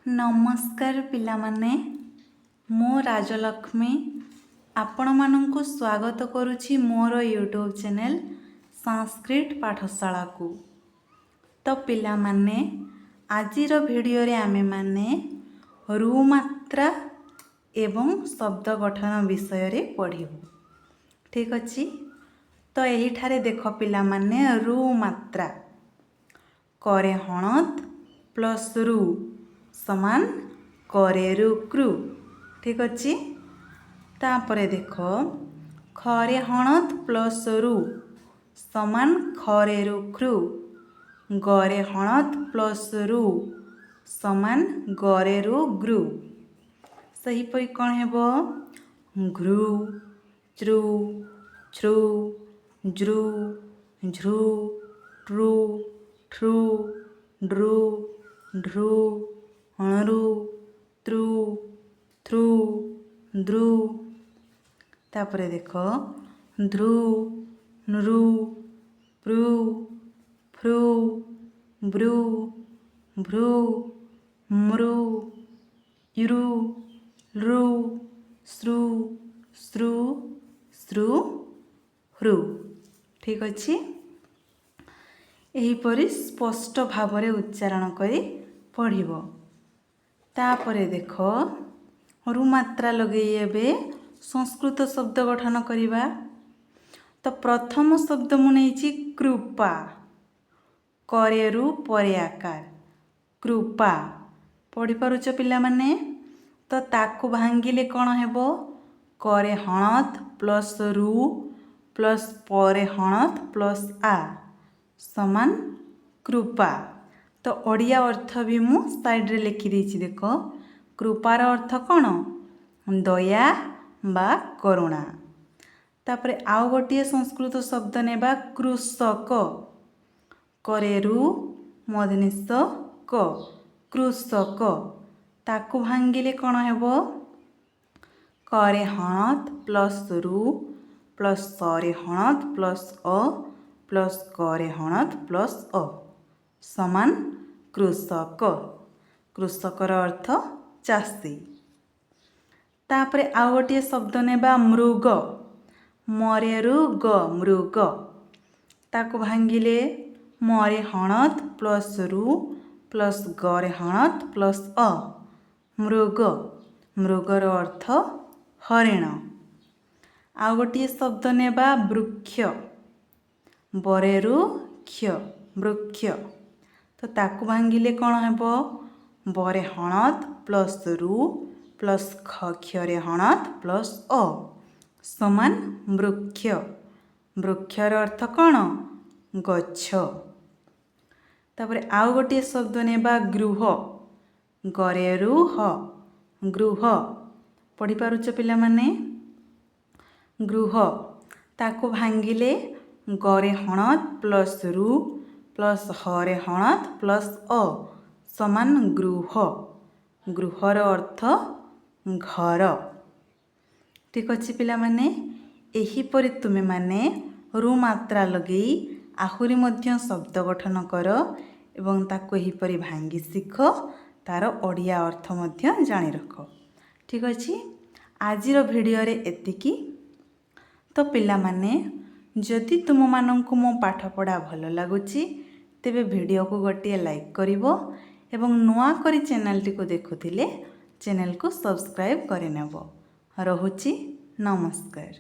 नमस्कार पिलामाने मो राजलक्ष्मी आपण मानंकु स्वागत करुछि मोर यूट्यूब चैनल संस्कृत पाठशाला को। तो पिलामाने आजिर वीडियो रे आमे माने रु मात्रा एवं शब्द गठन विषय रे पढ़िबु। ठीक अछि। तो एही ठारे देख पिलामाने रु मात्रा करे हणत प्लस रु समान करे रु कृ। ठीक अच्छी। तापरे देख खरे हणत प्लस रु समान खरे रु कृ। गरे हणत प्लस रु समान गरे रु ग्रु। सही पई कौन हेबो घृ त्रु छ्रु ज्रु झृ ट्रु ठ्रु ड्रु ढृ हणरु त्रु थ्रु द्रु। तापरे देख ध्रु नृ प्रु फ्रु ब्रु भ्रु मृ ऋ लृ सृ सृ सृ हृ। ठीक अच्छी। एहीपरि स्पष्ट भावरे उच्चारण करी पढ़िबो। तापरे देख रु मात्रा लगे एबे संस्कृत शब्द गठन करिबा। तो प्रथम शब्द मु नेछि कृपा करे रु परे आकार कृपा पढ़ी पारुछ पिला माने। तो ताकु भांगिले कोन हेबो करे हणत प्लस रु प्लस परे हणत प्लस आ समान कृपा। तो ओडिया अर्थ भी मु साइड रे लिखि देछि। देख कृपार अर्थ कोन दया बा करुणा। तापरे आउ गोटिए संस्कृत शब्द नेबा कृषक करे रु मधनिस्स क कृषक। ताकु भांगिले कोन हेबो करे हणत प्लस रु प्लस सरे हणत प्लस अ प्लस करे हणत प्लस अ समान कृषक। कृषकर अर्थ चाषी। तापरे आउ गोटे शब्द नेबा मृग मरे रु ग मृग। ताकु भांगिले मरे हणत प्लस रु प्लस गरे हणत प्लस अ मृग। मृगर अर्थ हरिण। आउ गोटे शब्द नेबा वृक्ष बरे रु क्ष वृक्ष। तो ताकु भांगिले कोन हेबो बरे हणत प्लस रु प्लस क्षरे हणत प्लस अ समान वृक्ष। वृक्षर अर्थ कोन गछ। तापरे आउ गोटे शब्द नेबा गृह गरे रु ह गृह पढ़ी पारुछ पिला माने गृह। ताकु भांगिले गरे हणत प्लस रु प्लस हरे हणत प्लस अ समान गृह। गृहर अर्थ घर। ठीक अच्छे पिला माने। एहीपरि तुमे माने रु मात्रा लगे आहुरी मध्य शब्द गठन कर एवं ताको एहीपरि भांगी शिख तार ओडिया अर्थ मध्य जानि रख। ठीक अच्छे। आजिर वीडियो रे एतिकी। तो पिला माने जदि तुम मानंकु मो पाठ पढ़ा भल लागुची तेबे वीडियो को गोटे लाइक करिवो एवं नुआ करी चैनल टी को देखुथिले चैनल को सब्सक्राइब करे नेबो। रहुची नमस्कार।